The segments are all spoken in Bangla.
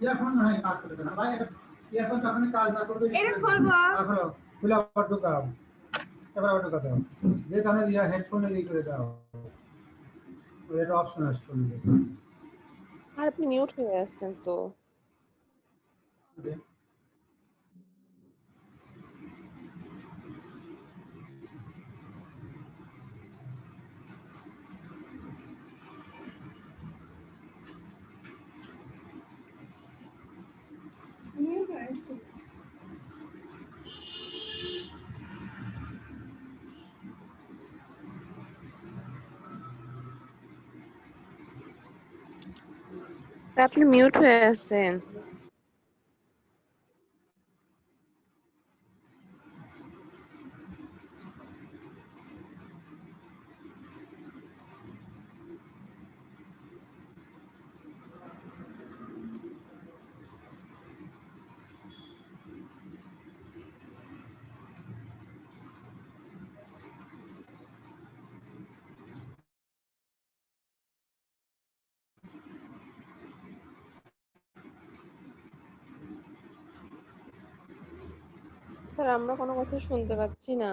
ইয়ারফোন হয় কাজ করতেছে না ভাই, ইয়ারফোন যখন কাজ না করবে এটা খুলবো, খুলো, খুলে আবার ঢুকাও, এবার আবার ঢুকাতে হবে, যে তাহলে ইয়া হেডফোনে দিয়ে করে দাও, এটা অপশন আসছে। আর আপনি মিউট হয়ে আসছেন তো। আপনি মিউট হয়ে আছেন। স্যার আমরা কোনো কথা শুনতে পাচ্ছি না।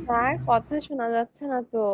স্যার কথা শোনা যাচ্ছে না তো।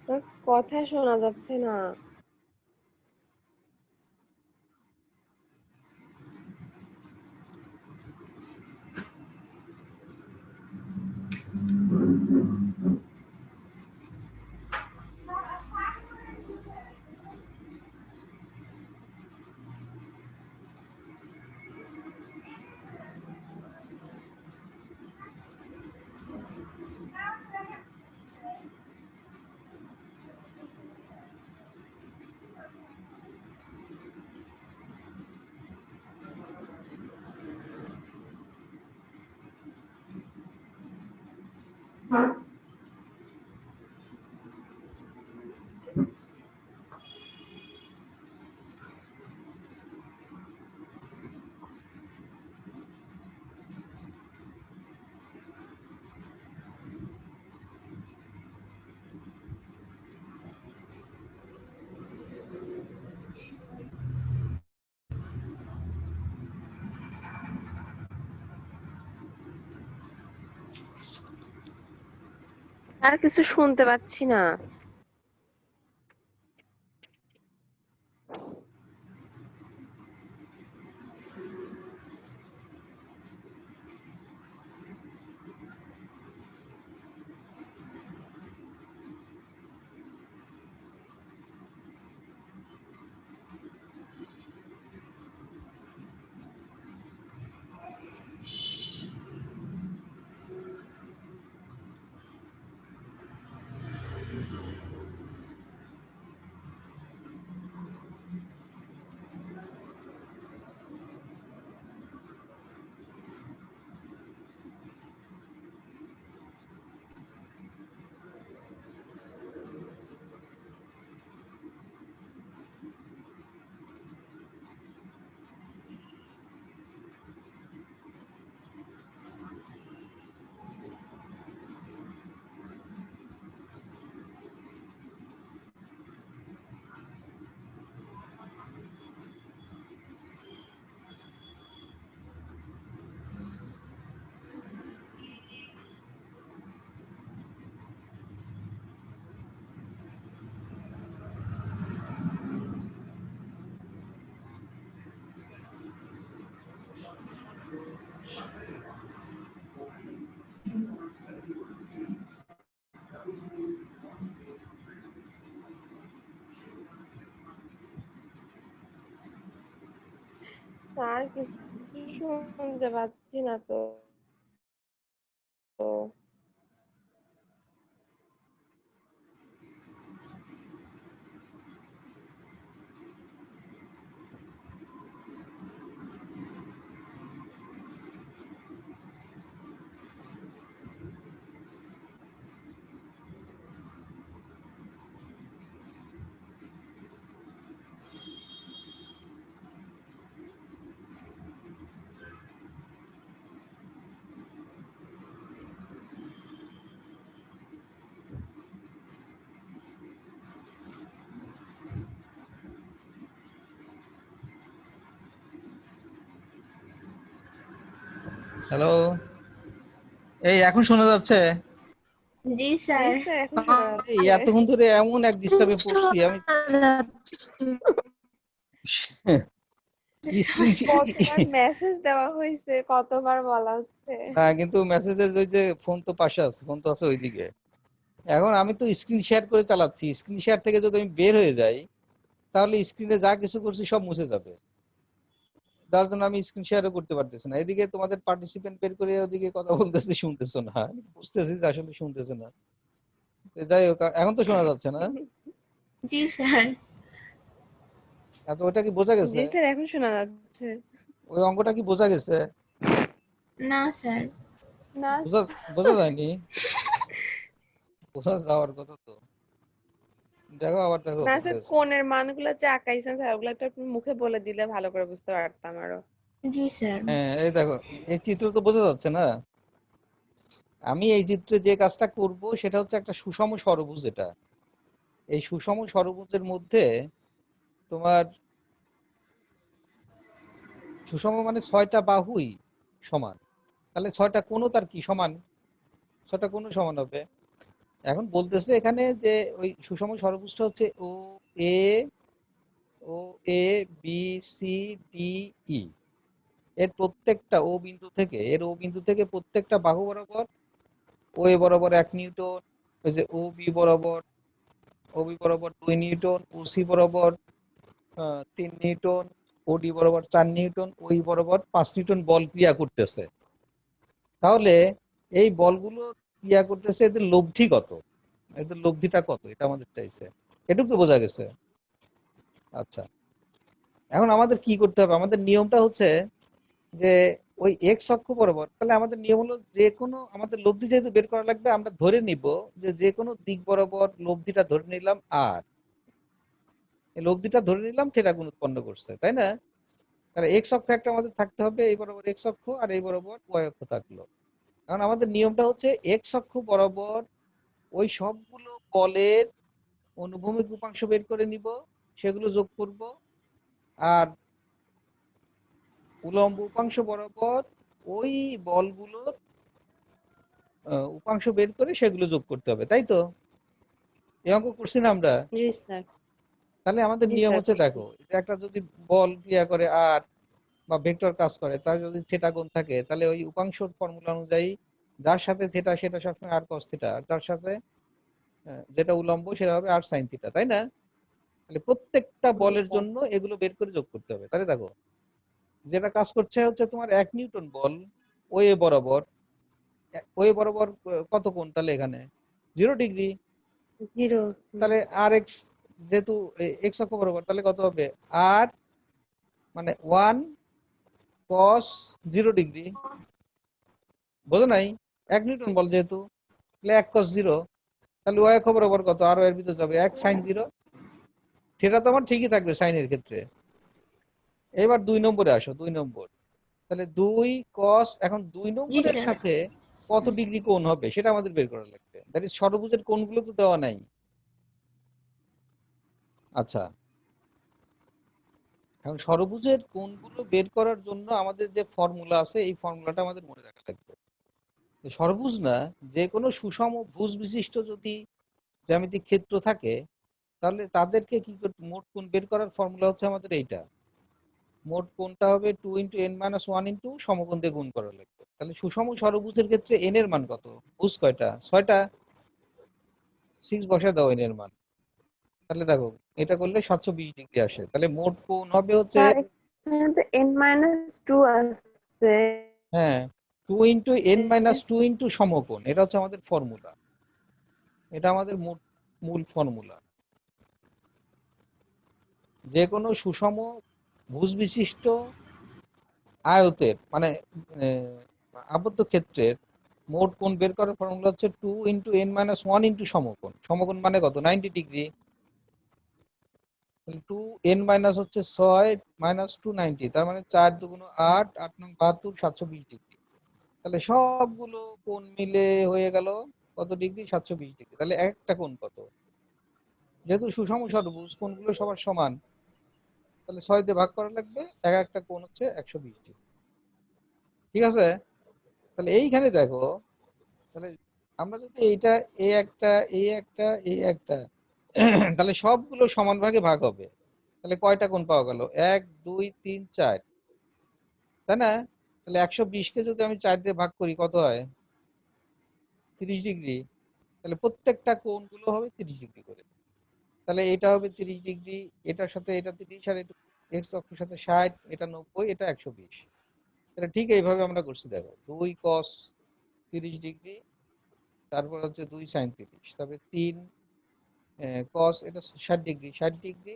তোর কথা শোনা যাচ্ছে না। আর কিছু শুনতে পাচ্ছি না। আর কিছু শুনতে পাচ্ছি না তো। হ্যালো, এই এখন শোনা যাচ্ছে? জি জি স্যার। স্যার, এখন শোনা এই যাচ্ছে। এতক্ষণ ধরে এমন এক ডিস্টার্বে পড়ছি আমি। স্ক্রিন কতবার মেসেজ দেওয়া হয়েছে, কতবার বলা হচ্ছে। না, কিন্তু মেসেজের ওই যে ফোন তো পাশে আছে, ফোন তো আছে ওইদিকে। এখন আমি তো স্ক্রিন শেয়ার করে চালাচ্ছি, স্ক্রিন শেয়ার থেকে যদি আমি বের হয়ে যাই তাহলে স্ক্রিনে যা কিছু করছি সব মুছে যাবে। যার জন্য আমি স্ক্রিন শেয়ারও করতে পারতেছি না। এদিকে তোমাদের পার্টিসিপেন্ট বের করে ওদিকে কথা বলতেছি, শুনতেছো না, আমি বুঝতেছি যে আসলে শুনতেছে না। তো যাই হোক, এখন তো শোনা যাচ্ছে না? জি স্যার। ওটা কি বোঝা গেছে? জি স্যার, এখন শোনা যাচ্ছে। ওই অঙ্কটা কি বোঝা গেছে? না স্যার। না, বোঝা বোঝা যায়নি? বোঝা যাওয়ার কথা তো। দেখো, আবার দেখো না বোঝা স্যার, গেছে। কোণের মানগুলো যে আঁকাইছেন স্যার, ওগুলো একটু আপনি মুখে বলে দিলে ভালো করে বুঝতে পারতাম আরো। জি স্যার। হ্যাঁ, এই দেখো, এই চিত্র তো বোঝা যাচ্ছে না? আমি এই চিত্রে যে কাজটা করব সেটা হচ্ছে একটা সুষম ষড়ভুজ। এটা, এই সুষম ষড়ভুজের মধ্যে তোমার সুষম মানে 6টা বাহুই সমান, তাহলে 6টা কোণও তার কি সমান, 6টা কোণও সমান হবে। এখন বলতেছে এখানে যে ওই সুষম ষড়ভুজটা হচ্ছে এ ও A B C D E, এর প্রত্যেকটা ও বিন্দু থেকে প্রত্যেকটা বাহু বরাবর ও এ বরাবর 1 নিউটন, ওই যে ও বি বরাবর 2 নিউটন, ও সি বরাবর 3 নিউটন, ও ডি বরাবর 4 নিউটন, ওই বরাবর 5 নিউটন বল ক্রিয়া করতেছে। তাহলে এই বলগুলো ক্রিয়া করতেছে, এদের লব্ধি কত, এদের লব্ধিটা কত, এটা আমাদের চাইছে। এটুকু তো বোঝা গেছে। আচ্ছা, এখন আমাদের কি করতে হবে? আমাদের নিয়মটা হচ্ছে যে ওই এক্স অক্ষ বরাবর, তাহলে আমাদের নিয়ম হলো যে কোনো আমাদের লব্ধি যেহেতু বের করা লাগবে, আমরা ধরে নিব যে যে কোনো দিক বরাবর লব্ধিটা ধরে নিলাম, আর এই লব্ধিটা ধরে নিলাম থিটা গুণ উৎপন্ন করছে, তাই না? তাহলে এক্স অক্ষ একটা আমাদের থাকতে হবে, এই বরাবর এক্স অক্ষ আর এই বরাবর ওয়াই অক্ষ থাকলো। কারণ আমাদের নিয়মটা হচ্ছে এক্স অক্ষ বরাবর ওই সবগুলো বলের অনুভূমিক উপাংশ বের করে নিব, সেগুলো যোগ করব, আর উলম্ব উপাংশ বরাবর ওই বলগুলোর উপাংশ বের করে সেগুলো যোগ করতে হবে, তাই তো? এই অঙ্ক করছি না আমরা? জি স্যার। তাহলে আমাদের জি নিয়ম স্যার, হচ্ছে, করছি। দেখো যে একটা যদি বল ক্রিয়া করে আর বা ভেক্টর কাজ করে, তার যদি থিটা কোণ থাকে, তাহলে ওই উপাংশর ফর্মুলা অনুযায়ী যার সাথে থিটা সেটা সবসময় আর কস থিটা, আর যার সাথে যেটা উলম্ব সেটা হবে আর সাইন থিটা, তাই না? তাহলে প্রত্যেকটা জি বলের স্যার। জন্য এগুলো বের করে যোগ করতে হবে। তাহলে দেখো যেটা কাজ করছে হচ্ছে তোমার 1 নিউটন বল ওয়ে বরাবর, ওয়ে বরাবর কত কোণ তাহলে এখানে? 0 ডিগ্রি। 0। তাহলে আর এক্স, যেহেতু এক্স অক্ষ বরাবর, তাহলে কত হবে? আর মানে 1 cos 0 ডিগ্রি। বোঝো নাই? 1 নিউটন বল যেহেতু, তাহলে 1 cos 0। তাহলে ওয়াই অক্ষ বরাবর কত? আর এর ভিতর যাবে 1 sin 0। সেটা তো আমার ঠিকই থাকবে সাইনের ক্ষেত্রে। এবার 2 নম্বরে আসো, 2 নম্বর। তাহলে 2 cos, এখন 2 জি নম্বরের স্যার। সাথে কত ডিগ্রি কোণ হবে সেটা আমাদের বের করা লাগবে। দ্যাট ইজ ষড়ভুজের কোণগুলো তো দেওয়া নাই। আচ্ছা, এখন ষড়ভুজের কোণগুলো বের করার জন্য আমাদের যে ফর্মুলা আছে, এই ফর্মুলাটা আমাদের মনে রাখা লাগবে। ষড়ভুজ না, যে কোনো সুষম ভুজ বিশিষ্ট যদি জ্যামিতিক ক্ষেত্র থাকে, তাহলে তাদেরকে কি করতে, মোট কোণ বের করার ফর্মুলা হচ্ছে আমাদের এইটা। মোট কোণটা হবে 2 × n - 1 ইন্টু সমকোণ দিয়ে গুণ করা লাগবে। তাহলে সুষম ষড়ভুজের ক্ষেত্রে n এর মান কত? ভুজ কয়টা? 6টা। 6 বসা দাও n এর মান। তাহলে দেখো এটা করলে 720 ডিগ্রি আসে। তাহলে মোট কোণ হবে হচ্ছে, স্যার, এখানে তো n-2 আছে। হ্যাঁ, 2 × n - 2 ইন্টু সমকোণ, এটা হচ্ছে আমাদের ফর্মুলা। এটা আমাদের মূল ফর্মুলা। যে কোনো সুষম ভুজ বিশিষ্ট আয়তের মানে আবদ্ধ ক্ষেত্রের মোট কোণ বের করার ফর্মুলা হচ্ছে 2 × n - 1 ইন্টু সমকোণ। সমকোণ মানে কত? 90 ডিগ্রি। 2n- হচ্ছে 6 - 2 90, তার মানে 4 2 8, 8 9 72, 720 ডিগ্রি। তাহলে সবগুলো কোণ মিলে হয়ে গেল কত ডিগ্রি? 720 ডিগ্রি। তাহলে একটা কোণ কত? যেহেতু সুষম ষড়ভুজ, কোণগুলো সবার সমান, তাহলে 6 দিয়ে ভাগ করা লাগবে, একটা কোণ হচ্ছে 120 ডিগ্রি। ঠিক আছে? তাহলে এইখানে দেখো, তাহলে আমরা যদি এইটা এই একটা তাহলে সবগুলো সমান ভাগে ভাগ হবে। তাহলে কয়টা কোণ পাওয়া গেল? 1 2 3 4, তাই না? তাহলে 120কে যদি আমি 4 দিয়ে ভাগ করি কত হয়? 30 ডিগ্রি। তাহলে প্রত্যেকটা কোণগুলো হবে 30 ডিগ্রি করে। তাহলে এটা হবে 30 ডিগ্রি, এটার সাথে এটা 30, আর এটা এক্স অক্ষের সাথে 60, এটা 90, এটা 120। তাহলে ঠিক এইভাবে আমরা করছি। দেখো 2 cos 30 ডিগ্রি, তারপর হচ্ছে 2 sin 30, তবে 3 cos, এটা 60 ডিগ্রি, 60 ডিগ্রি,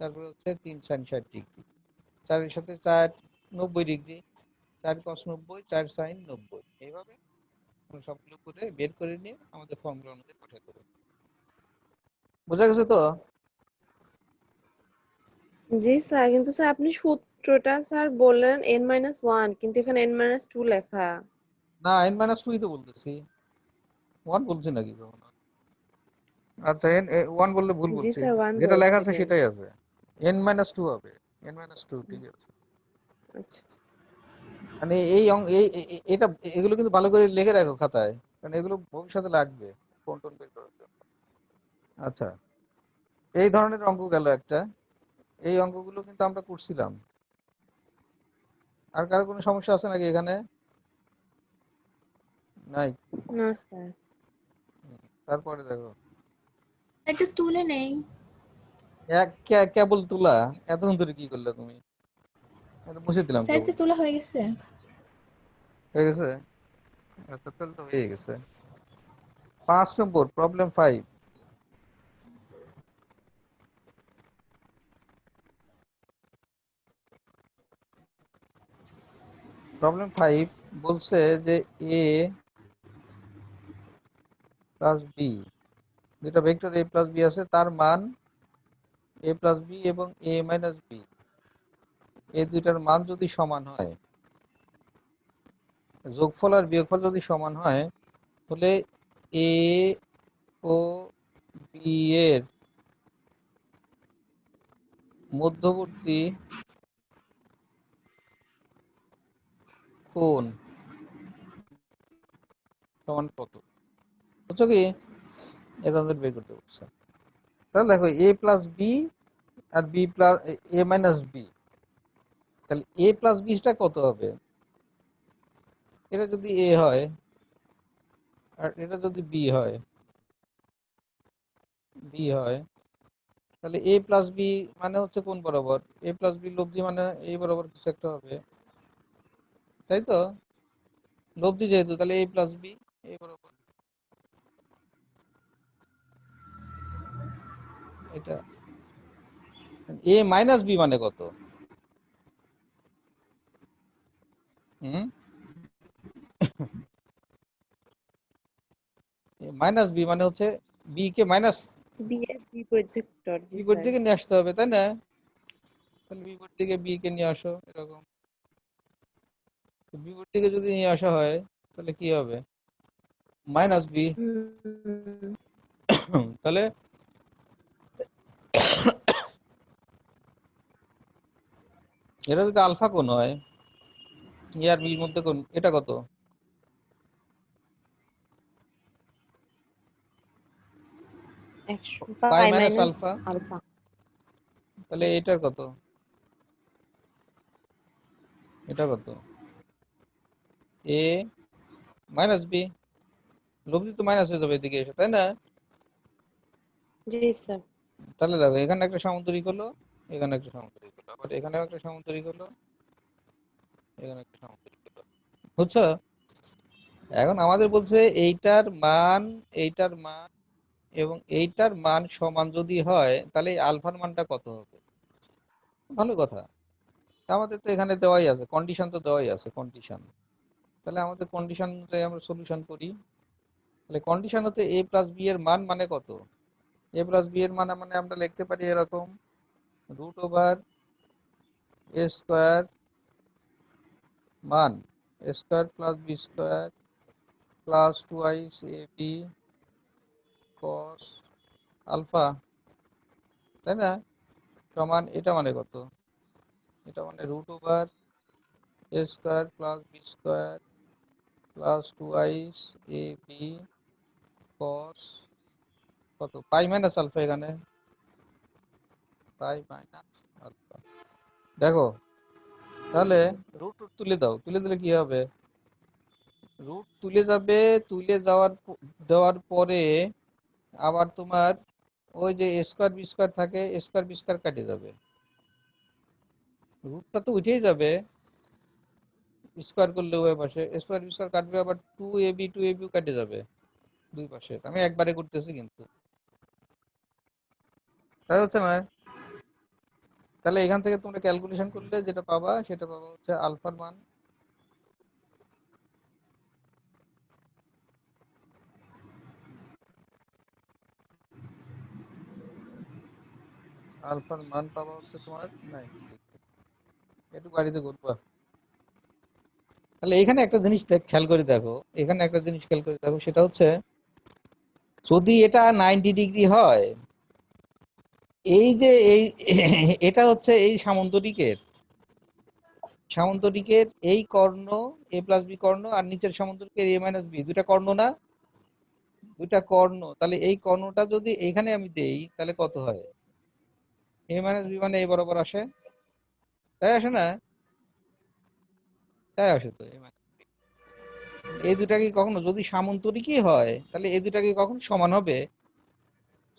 তারপর হচ্ছে 3 sin 60 ডিগ্রি, 4 এর সাথে 4 90 ডিগ্রি, 4 cos 90, 4 sin 90। এইভাবে আমরা সবগুলো করে বের করে নিয়ে আমাদের ফর্মুলা অনুযায়ী পাঠাতে হবে। বোঝা গেছে তো? জি স্যার, কিন্তু স্যার আপনি সূত্রটা স্যার বললেন n-1, কিন্তু এখানে n-2 লেখা। না, n-2 তো বলতেছি, 1 বলছি নাকি কখনো? আচ্ছা, 1 বললে ভুল জি বলছি, স্যার, 1 যেটা লেখা আছে বলছেন। সেটাই আছে। n-2 হবে, n-2, ঠিক আছে। আচ্ছা। মানে এটা এগুলো কিন্তু ভালো করে লিখে রাখো খাতায়, কারণ এগুলো ভবিষ্যতে লাগবে। কোণ টোণ বের করার জন্য। আচ্ছা, এই ধরনের অঙ্ক গেল একটা। এই অঙ্কগুলো কিন্তু আমরা করছিলাম। আর কারো কোনো সমস্যা আছে নাকি এখানে? নাই? না স্যার। তারপরে দেখো, একটু তুলে নেই। কেবল তুলা, এতক্ষণ ধরে কি করলে তুমি? এটা মুছে দিলাম স্যার কেবল। যে তোলা হয়ে গেছে। হয়ে গেছে? আচ্ছা, তাহলে তো হয়ে গেছে। 5 নম্বর, প্রবলেম 5। প্রবলেম 5 বলছে যে এ প্লাস বি, যেটা ভেক্টর এ প্লাস বি আছে, তার মান এ প্লাস বি এবং এ মাইনাস বি, এই দুইটার মান যদি সমান হয়, যোগফল আর বিয়োগফল যদি সমান হয়, তাহলে এ ও বি এর মধ্যবর্তী কোণ সমান কত? বুঝছো কি? এটা আমাদের বের করতে বলছে। তাহলে দেখো, এ প্লাস বি আর বি প্লাস এ মাইনাস বি, তাহলে এ প্লাস বিটা কত হবে? এটা যদি এ হয় আর এটা যদি বি হয়, তাহলে এ প্লাস বি মানে হচ্ছে কোন বরাবর? এ প্লাস বি লব্ধি মানে এই বরাবর কিছু একটা হবে, তাই তো? লব্ধি যেহেতু, তাহলে এ প্লাস বি এই বরাবর। এটা এ মাইনাস বি মানে কত? হুম, মাইনাস বি মানে হচ্ছে বি কে মাইনাস বি এর বিপরীত ভেক্টর। জি বিপরীত স্যার। দিকে নিয়ে আসতে হবে, তাই না? তাহলে বিপরীত দিকে বি কে নিয়ে আসো, এরকম। বিপরীত দিকে যদি নিয়ে আসা হয়, তাহলে কি হবে? Minus B. হুম, তাহলে এটা যদি আলফা কোণ হয়, এ আর বির মধ্যে কোণ, এটা কত? পাই পাই মাইনাস মাইনাস আলফা। আলফা। তাহলে এটার কত? এটা কত? এ মাইনাস বি। লব্ধি তো মাইনাস হয়ে যাবে এদিকে এসে, তাই না? জি স্যার। তাহলে দেখো, এখানে একটা সামান্তরিক হলো, এখানে একটা সামান্তরিক হলো, আবার এখানেও একটা সামান্তরিক হলো, এখানে একটা সামান্তরিক হলো। বুঝছো? এখন আমাদের বলছে এইটার মান এবং এইটার মান সমান যদি হয়, তাহলে এই আলফার মানটা কত হবে? ভালো কথা। আমাদের তো এখানে দেওয়াই আছে, কন্ডিশন তো দেওয়াই আছে, কন্ডিশন। তাহলে আমাদের কন্ডিশন অনুযায়ী আমরা সলিউশন করি। তাহলে কন্ডিশন হতে এ প্লাস বি এর মান মানে কত? এ প্লাস বি এর মান মানে আমরা লিখতে পারি এরকম, রুট ওভার এ স্কোয়ার মান A square plus B square plus 2i A B cos alpha, তাই না? সমান এটা মানে কত? এটা মানে root over A square plus B square plus 2i A B cos কত? পাই মাইনাস আলফা, এখানে পাই মাইনাস আলফা। দেখো, তাহলে রুট রুট তুলে দাও, তুলে দিলে কি হবে? রুট তুলে যাবে, তুলে দেওয়ার পরে আবার তোমার ওই যে স্কোয়ার বি স্কোয়ার থাকে, স্কোয়ার বি স্কোয়ার কেটে যাবে, রুটটা তো উঠেই যাবে। স্কোয়ার করলে ওই পাশে স্কোয়ার বি স্কোয়ার কাটবে, আবার 2ab কেটে যাবে দুই পাশে। আমি একবারে করতেছি কিন্তু, তাই হচ্ছে না? তাহলে এখান থেকে তোমরা ক্যালকুলেশন করলে যেটা পাবা, সেটা পাবা হচ্ছে আলফার মান পাবা হচ্ছে তোমার 90। একটু বাড়িতে করবা। তাহলে এখানে একটা জিনিস খেয়াল করে দেখো, সেটা হচ্ছে, যদি এটা 90 ডিগ্রি হয়, এই যে এই এটা হচ্ছে এই সামান্তরিকের এই কর্ণ, এ প্লাস বি কর্ণ, আর নিচের সামান্তরিকের এ মাইনাস বি, দুটা কর্ণ না? দুইটা কর্ণ, তাহলে এই কর্ণটা যদি এখানে আমি দেই তাহলে কত হয়? a মাইনাস বি মানে এই বরাবর আসে, তাই আসে না? তাই আসে তো। এই দুটা কি কখনো যদি সামান্তরিকই হয় তাহলে এই দুটা কি কখনো সমান হবে?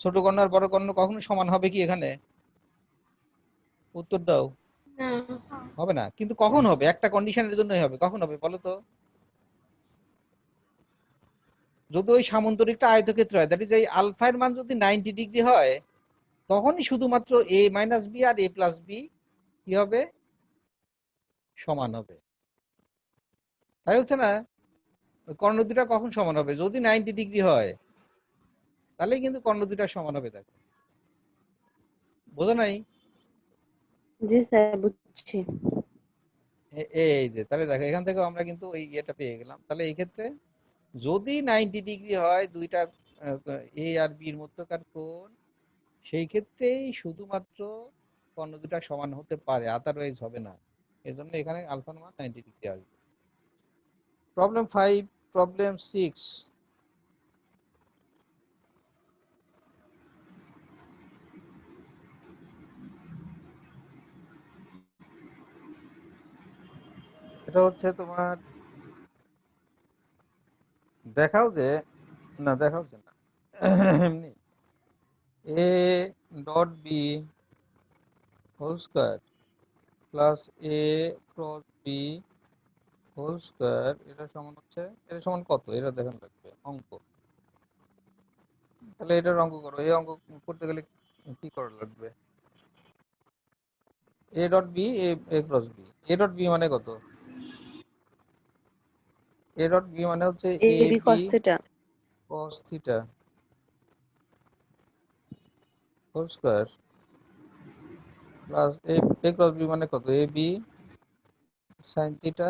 ছোট কর্ণ আর বড় কর্ণ কখনো সমান হবে কি এখানে? উত্তর দাও। না। হবে না। কিন্তু কখন হবে? একটা কন্ডিশনের জন্যই হবে। কখন হবে বলো তো? যদি ওই সামান্তরিকটা আয়তক্ষেত্র হয়, দ্যাট ইজ এই আলফা এর মান যদি 90 ডিগ্রি হয়, তখনই শুধুমাত্র a মাইনাস বি আর a প্লাস বি কি হবে? সমান হবে। তাই হচ্ছে না? ওই কর্ণ দুটা কখন সমান হবে? যদি 90 ডিগ্রি হয়, তাহলে কিন্তু কর্ণ দুটা সমান হবে। দেখো, বোঝো নাই? জি স্যার, বুঝছি। এই যে তাহলে দেখো, এখান থেকে আমরা কিন্তু ওই ইয়েটা পেয়ে গেলাম। তাহলে এই ক্ষেত্রে যদি 90 ডিগ্রি হয় দুইটা এ আর বির মধ্যকার কোণ, সেই ক্ষেত্রেই শুধুমাত্র কর্ণ দুটা সমান হতে পারে, আদারওয়াইজ হবে না। এর জন্য এখানে আলফার মান 90 ডিগ্রি আসবে। Problem 5, problem 6। এটা হচ্ছে তোমার, দেখাও যে, না দেখাও যে না, এমনি A dot B whole square plus A cross B whole square, এটা সমান হচ্ছে, এটা সমান কত? এটা দেখান লাগবে অঙ্ক। তাহলে এটার অঙ্ক করো। এই অঙ্ক করতে গেলে কি করা লাগবে? A dot B, A cross B. A dot B মানে কত? এ ডট বি মানে হচ্ছে A A B B cos theta. cos theta whole square plus A cross B মানে কত? A B sin theta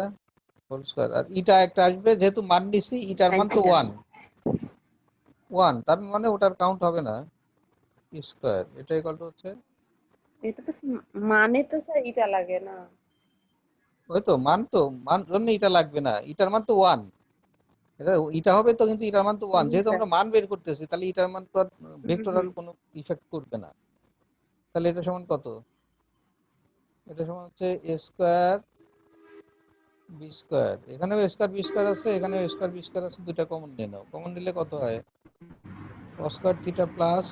whole square. আর ইটা একটা আসবে, যেহেতু মান নিছি, ইটার সাইন মান তো থিটা। 1, তার মানে ওটার কাউন্ট হবে না, স্কয়ার। এটা ইকুয়াল টু হচ্ছে, এটা তো মানে তো স্যার এটা লাগে না। ওই তো মান জন্য ইটা লাগবে না, ইটার মান তো 1। এটা ইটা হবে তো, কিন্তু ইটার মান তো 1, জি যেহেতু স্যার। আমরা মান বের করতেছি, তাহলে ইটার মান তো আর ভেক্টর আর হুম। কোনো ইফেক্ট করবে না। তাহলে এটা সমান কত? এটা সমান হচ্ছে এ স্কয়ার বি স্কয়ার। এখানেও এ স্কয়ার বি স্কয়ার আছে, এখানেও এ স্কয়ার বি স্কয়ার আছে, দুটা কমন নিয়ে নাও। কমন নিলে কত হয়? cos square theta plus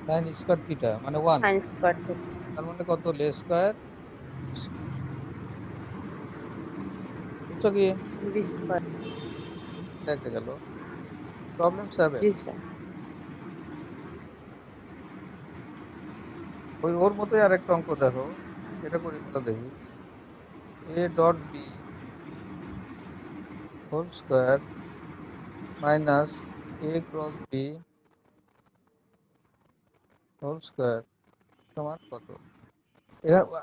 sin square theta মানে 1। Sine square theta. তার মানে কত? লে স্কয়ার, বুঝছো কি? B square. এটা একটা গেল। প্রবলেম 7। জি স্যার। ওই ওর মতোই আরেকটা অঙ্ক দেখো, এটা করে ফেলা দেখি। A dot B whole square minus A cross B whole square সমান কত?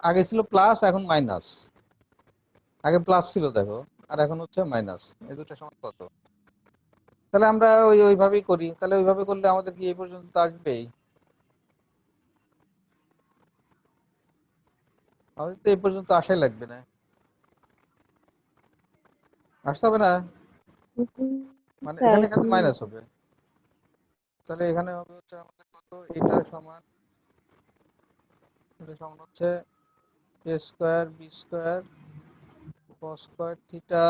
আগে ছিল প্লাস, এখন মাইনাস। আগে প্লাস ছিল দেখো, আর এখন হচ্ছে মাইনাস। এই দুটো সমান কত? তাহলে আমরা ওইভাবেই করি। তাহলে ওইভাবে করলে আমাদের কি এই পর্যন্ত আসবেই? আমাদের তো এই পর্যন্ত আসাই লাগবে না, আসতে হবে না। মানে স্যার এখানে কিন্তু মাইনাস হবে। তাহলে এখানে হবে হচ্ছে আমাদের কত? এটা সমান, এটা সমান হচ্ছে A square B square cos square theta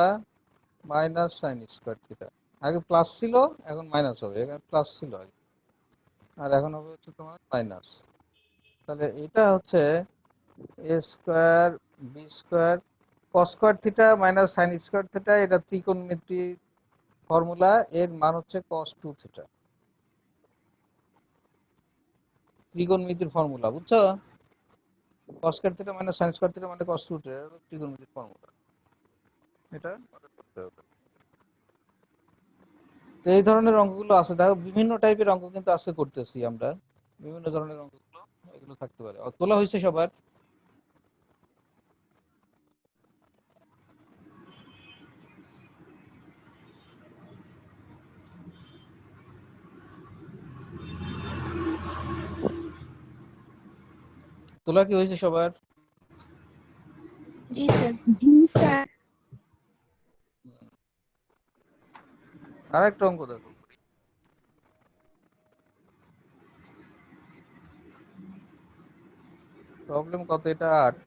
minus sine square theta. আগে প্লাস ছিল, এখন মাইনাস হবে। এখানে প্লাস ছিল আগে, আর এখন হবে হচ্ছে তোমার মাইনাস। তাহলে এটা হচ্ছে A square B square cos square theta minus sine square theta. এটা ত্রিকোণমিতি ফর্মুলা, এর মান হচ্ছে cos 2 থিটা। ত্রিকোণমিতির ফর্মুলা বুঝছো? cos square theta minus sine square theta মানে cos 2 থিটা, ত্রিকোণমিতির ফর্মুলা। এটা করতে হবে। তো এই ধরনের অঙ্কগুলো আছে, দেখো বিভিন্ন টাইপের অঙ্ক কিন্তু আজকে করতেছি আমরা। বিভিন্ন ধরনের অঙ্কগুলো এগুলো থাকতে পারে। তোলা হয়েছে সবার? তোলা কি হয়েছে সবার? জি স্যার। আর একটা অঙ্ক দেখো, প্রবলেম কত? এটা 8।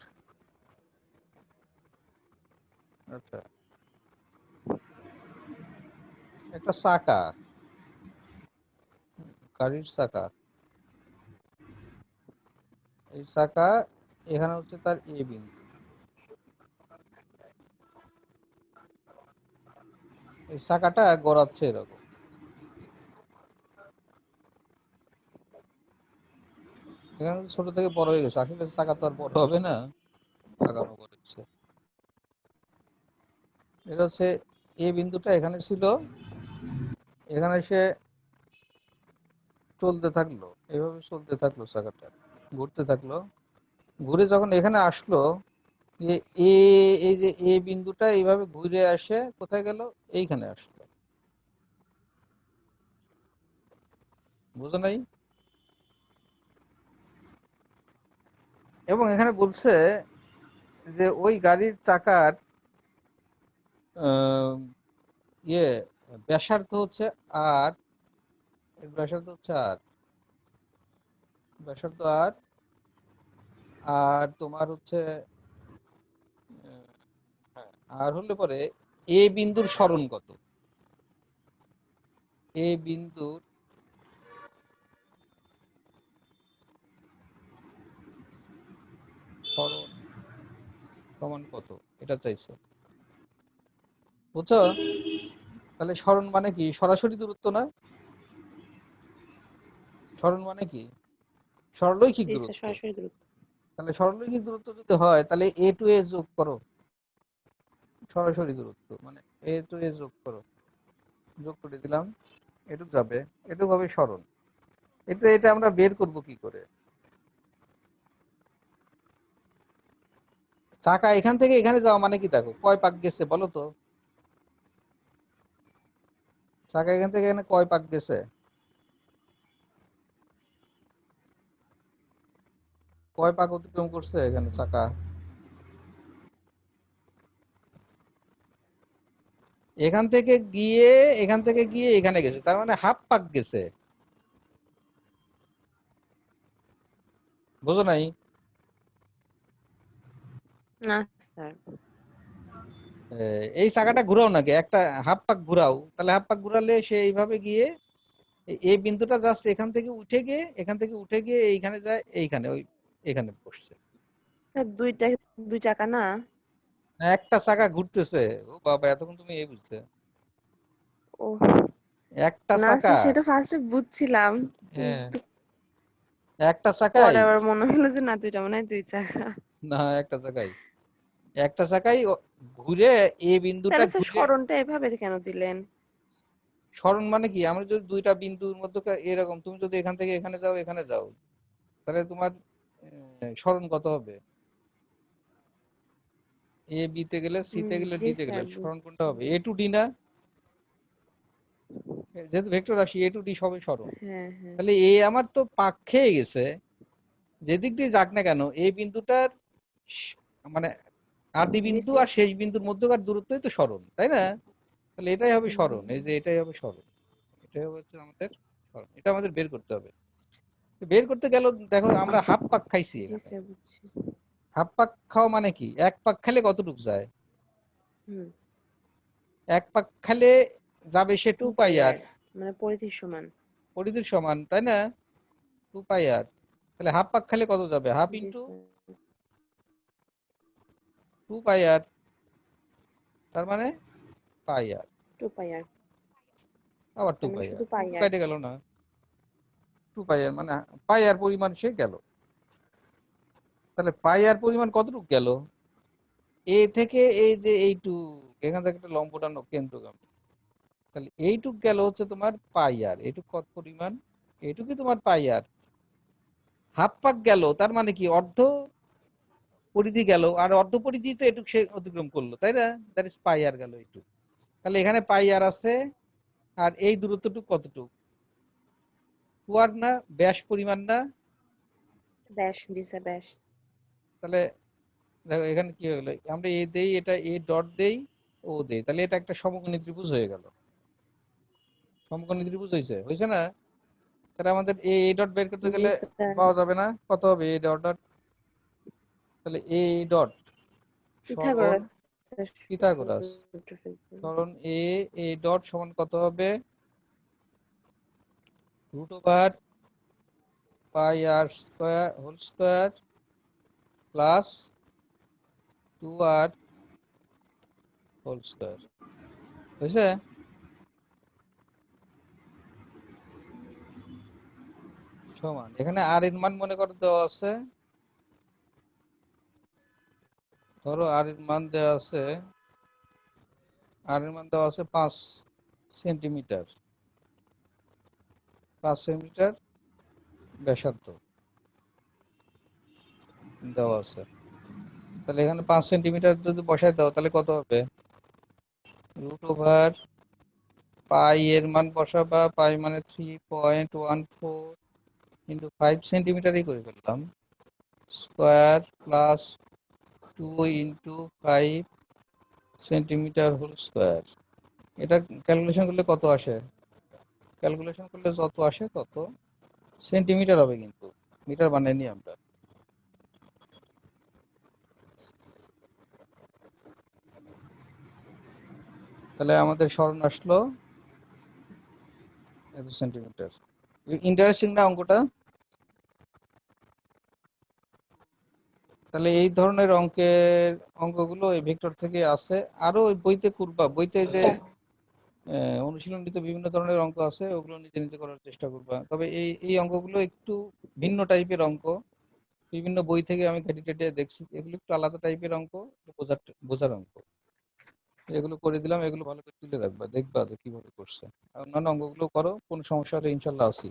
আচ্ছা, একটা চাকা, গাড়ির চাকা, এই চাকা এখানে হচ্ছে তার এ বিন্দু, এই চাকাটা গড়াচ্ছে এরকম। এখানে ছোট থেকে বড় হয়ে গেছে, আসলে চাকা তো আর বড় হবে না, আগানো করেছে। এটা হচ্ছে এ বিন্দুটা এখানে ছিল, এখানে সে চলতে থাকলো, এভাবে চলতে থাকলো, চাকাটা ঘুরতে থাকলো, ঘুরে যখন এখানে আসলো, যে এ, এই যে এ বিন্দুটা এইভাবে ঘুরে আসে কোথায় গেল? এইখানে আসলো। বুঝো নাই? এবং এখানে বলছে যে ওই গাড়ির চাকার আহ, ইয়ে ব্যাসার্ধ হচ্ছে আর, এর ব্যাসার্ধ হচ্ছে আর, ব্যাসার্ধ আর, আর তোমার হচ্ছে হ্যাঁ, আর হলে পরে এ বিন্দুর সরণ কত? এ বিন্দুর সরণ সমান কত, এটা চাইছে। বুঝছো? তাহলে সরণ মানে কি? সরাসরি দূরত্ব না? সরণ মানে কি? সরলরৈখিক জি স্যার, দূরত্ব। সরাসরি দূরত্ব। তাহলে সরলরৈখিক দূরত্ব যদি হয়, তাহলে এ টু এ যোগ করো, সরাসরি দূরত্ব মানে এ টু এ যোগ করো, যোগ করে দিলাম, এটুক যাবে, এটুক হবে সরণ। এটা আমরা বের করব কি করে? চাকা এখান থেকে এখানে যাওয়া মানে কি, দেখো কয় পাক গেছে বলো তো? চাকা এখান থেকে এখানে কয় পাক গেছে? কয় পাক অতিক্রম করছে এখানে চাকা? এখান থেকে গিয়ে, এখান থেকে গিয়ে এখানে গেছে, তার মানে হাফ পাক গেছে। বুঝো নাই? না স্যার। এই চাকাটা ঘুরাও নাকি, একটা হাফ পাক ঘুরাও, তাহলে হাফ পাক ঘুরালে সে এইভাবে গিয়ে এই বিন্দুটা জাস্ট এখান থেকে উঠে গিয়ে, এখান থেকে উঠে গিয়ে এইখানে যায়, এইখানে ওই এখানে বসছে। স্যার দুই চাকা না? একটা চাকা ঘুরতেছে। ও বাবা, এতক্ষণ তুমি এই বুঝতে? ও একটা না চাকা, স্যার, সেটা ফার্স্টে বুঝছিলাম, হ্যাঁ, কিন্তু একটা পরে চাকাই, আবার মনে হলো যে না, দুইটা মনে হয় দুই চাকা। না একটা চাকাই, একটা চাকাই ঘুরে, এ বিন্দুটা তাহলে স্যার ঘুরে। সরণটা এভাবে কেন দিলেন? সরণ মানে কি? আমরা যদি দুইটা বিন্দুর মধ্যে এরকম, তুমি যদি এখান থেকে এখানে যাও, এখানে যাও, তাহলে তোমার সরণ কত হবে? এ বি তে গেলে, সি তে গেলে, জি ডি তে গেলে স্যার, সরণ কোনটা বুঝছি। হবে? এ টু ডি না? যেহেতু ভেক্টর রাশি, এ টু ডি সবই সরণ। হ্যাঁ হ্যাঁ। তাহলে এ আমার তো পাক খেয়ে গেছে, যেদিক দিয়ে যাক না কেন, এই বিন্দুটার স- মানে আদি জি বিন্দু স্যার। আর শেষ বিন্দুর মধ্যকার দূরত্বই তো সরণ, তাই না? তাহলে এটাই হবে সরণ, এই হুম, যে এটাই হবে সরণ, এটাই হচ্ছে আমাদের সরণ। এটা আমাদের বের করতে হবে। বের করতে গেল, দেখো আমরা হাফ পাক খাইছি জি এখানে। স্যার, বুঝছি। হাফ পাক খাওয়া মানে কি? এক পাক খেলে কতটুক যায়? হুম। এক পাক খেলে যাবে সে 2 2 পাই পাই আর, আর, মানে পরিধির সমান। পরিধির সমান, তাই না? 2 পাই আর। তাহলে হাফ পাক খেলে কত যাবে? হাফ জি ইন্টু স্যার। 2 পাই আর, তার মানে পাই আর, 2 পাই আর, আবার টু তার মানে পাই আর, শুধু টু পাই টু আর। কাটে গেল না? 2 পাই আর মানে পাই আর পরিমাণ সে গেল। তাহলে পাই আর পরিমাণ কতটুকু গেল? এ থেকে এই যে এইটুক, এখান থেকে একটা লম্ব টানো কেন্দ্রগামী, তাহলে এইটুক গেল হচ্ছে তোমার পাই আর, এইটুক কত পরিমাণ? এইটুকুই তোমার পাই আর। হাফ পাক গেল, তার মানে কি অর্ধ পরিধি গেল, আর অর্ধ পরিধি তো এটুক সে অতিক্রম করলো, তাই না? দ্যাট ইজ পাই আর গেল এইটুক। তাহলে এখানে পাই আর আছে, আর এই দূরত্বটুক কতটুক? 2 আর না, ব্যাস পরিমাণ না? ব্যাস, জি স্যার, ব্যাস। তাহলে দেখো এখানে কি হলো, আমরা এ দেই, এটা এ ডট দেই, ও দেই, তাহলে এটা একটা সমকোণী ত্রিভুজ হয়ে গেল। সমকোণী ত্রিভুজ হয়েছে, হয়েছে না? তাহলে আমাদের এ ডট বের করতে জি গেলে স্যার। পাওয়া যাবে না? কত হবে এ ডট ডট? তাহলে এ ডট সরণ পিথাগোরাস পিথাগোরাস সূত্র ফেলতে হবে। সরণ এ ডট সমান কত হবে √/πr² whole square plus 2r whole square হয়েছে। সমান এখানে আর এর মান মনে করো দেওয়া আছে, ধরো আর এর মান দেওয়া আছে, আর এর মান দেওয়া আছে 5 সেন্টিমিটার, 5 সেন্টিমিটার ব্যাসার্ধ দেওয়া আছে। তাহলে এখানে 5 সেন্টিমিটার যদি বসায় দাও তাহলে কত হবে √/π এর মান বসাবা, পাই মানে 3.14 ইন্টু 5 সেন্টিমিটারই করে ফেললাম, square plus 2 into 5 centimetre whole square. এটা ক্যালকুলেশন করলে কত আসে? ক্যালকুলেশন করলে যত আসে তত সেন্টিমিটার হবে, কিন্তু মিটার বানাইনি আমরা। তাহলে আমাদের সরণ আসলো এত সেন্টিমিটার। ইন্টারেস্টিং না অঙ্কটা? তাহলে এই ধরনের অঙ্কগুলো এই ভেক্টর থেকে আসে। আরো ওই বইতে করবা, বইতে যে অনুশীলনীতে বিভিন্ন ধরনের অঙ্ক আছে ওগুলো নিজে নিজে করার চেষ্টা করবা। তবে এই অঙ্কগুলো একটু ভিন্ন টাইপের অঙ্ক, বিভিন্ন বই থেকে আমি ঘেটে ঘেটে দেখছি, এগুলো একটু আলাদা টাইপের অঙ্ক, বোঝার বোঝার অঙ্ক। এগুলো করে দিলাম, এগুলো ভালো করে তুলে রাখবা, দেখবা যে কিভাবে করছে। আর অন্যান্য অঙ্কগুলো করো, কোনো সমস্যা হলে ইনশাল্লাহ আছি।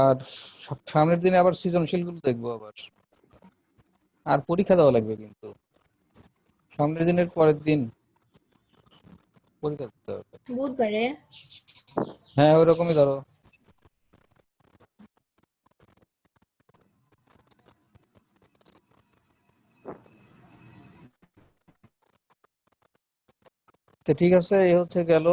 আর সামনের দিনে আবার সৃজনশীল গুলো দেখবো আবার, আর পরীক্ষা দেওয়া লাগবে কিন্তু সামনের দিনের পরের দিন পরীক্ষা দিতে হবে। বুধবারে। হ্যাঁ ওইরকমই ধরো। তো ঠিক আছে, এই হচ্ছে গেল